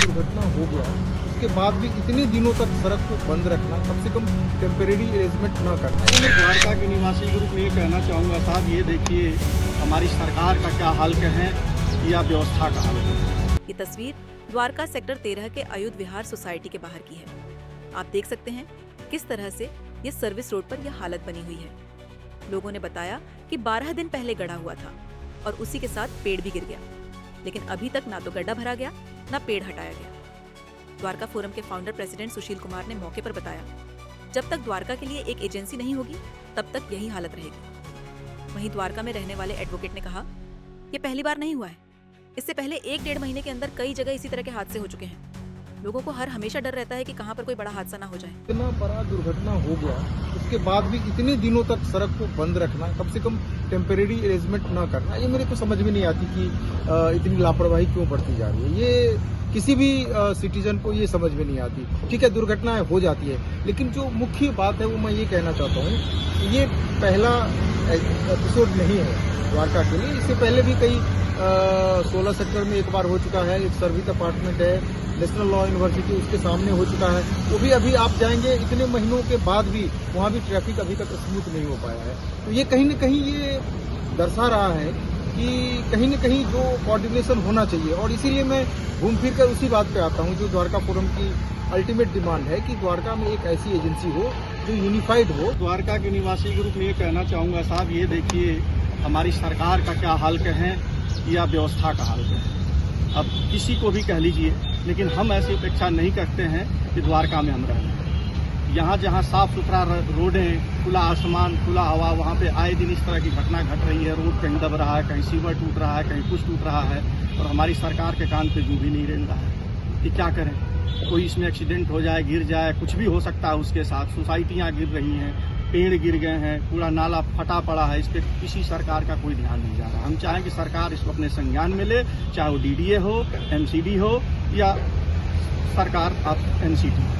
दुर्घटना हो गया, उसके बाद भी इतने दिनों तक सड़क को बंद रखना, कम से कम टेम्परेरी अरेंजमेंट न करना। मैं द्वारका के निवासी ग्रुप में ये कहना चाहूँगा, साहब ये देखिए हमारी सरकार का क्या हाल कहें या व्यवस्था का हाल कहें। ये तस्वीर द्वारका सेक्टर 13 के अयुध विहार सोसाइटी के बाहर की है। आप देख सकते हैं किस तरह से ये सर्विस रोड पर यह हालत बनी हुई है। लोगों ने बताया कि 12 दिन पहले गड्ढा हुआ था और उसी के साथ पेड़ भी गिर गया, लेकिन अभी तक ना तो गड्ढा भरा गया ना पेड़ हटाया गया। द्वारका फोरम के फाउंडर प्रेसिडेंट सुशील कुमार ने मौके पर बताया, जब तक द्वारका के लिए एक एजेंसी नहीं होगी तब तक यही हालत रहेगी। वहीं द्वारका में रहने वाले एडवोकेट ने कहा, ये पहली बार नहीं हुआ है, इससे पहले 1-1.5 महीने के अंदर कई जगह इसी तरह के हादसे हो चुके हैं। लोगों को हर हमेशा डर रहता है कि कहां पर कोई बड़ा हादसा ना हो जाए। इतना बड़ा दुर्घटना हो गया, उसके बाद भी इतने दिनों तक सड़क को बंद रखना, कम से कम टेम्परेरी अरेंजमेंट न करना, ये मेरे को समझ में नहीं आती कि इतनी लापरवाही क्यों बढ़ती जा रही है। ये किसी भी सिटीजन को ये समझ में नहीं आती। ठीक है, दुर्घटनाएं हो जाती है, लेकिन जो मुख्य बात है वो मैं ये कहना चाहता हूँ कि ये पहला एपिसोड नहीं है द्वारका के लिए। इससे पहले भी कई 16 सेक्टर में एक बार हो चुका है। एक सर्विस अपार्टमेंट है, नेशनल लॉ यूनिवर्सिटी उसके सामने हो चुका है। वो भी अभी आप जाएंगे, इतने महीनों के बाद भी वहाँ भी ट्रैफिक अभी तक स्मूथ नहीं हो पाया है। तो ये कहीं न कहीं ये दर्शा रहा है कि कहीं न कहीं जो कोऑर्डिनेशन होना चाहिए, और इसीलिए मैं घूम फिर कर उसी बात पे आता हूँ जो द्वारका फोरम की अल्टीमेट डिमांड है कि द्वारका में एक ऐसी एजेंसी हो जो यूनिफाइड हो। द्वारका के निवासी ग्रुप में ये कहना चाहूँगा, साहब ये देखिए हमारी सरकार का क्या हाल कहें या व्यवस्था का हाल कहें। अब किसी को भी कह लीजिए, लेकिन हम ऐसी अपेक्षा नहीं करते हैं कि द्वारका में हम रहें। यहाँ जहाँ साफ सुथरा रोडें, खुला आसमान, खुला हवा, वहाँ पे आए दिन इस तरह की घटना घट रही है। रोड कहीं दब रहा है, कहीं सीवर टूट रहा है, कहीं कुछ टूट रहा है, और हमारी सरकार के कान पे जू भी नहीं रेंग रहा है कि क्या करें। कोई इसमें एक्सीडेंट हो जाए, गिर जाए, कुछ भी हो सकता है उसके साथ। सोसाइटियाँ गिर रही हैं, पेड़ गिर गए हैं, पूरा नाला फटा पड़ा है। इस पर किसी सरकार का कोई ध्यान नहीं जा रहा। हम चाहें कि सरकार इसको अपने संज्ञान में ले, चाहे वो DDA हो, MCD हो या सरकार आप NCT।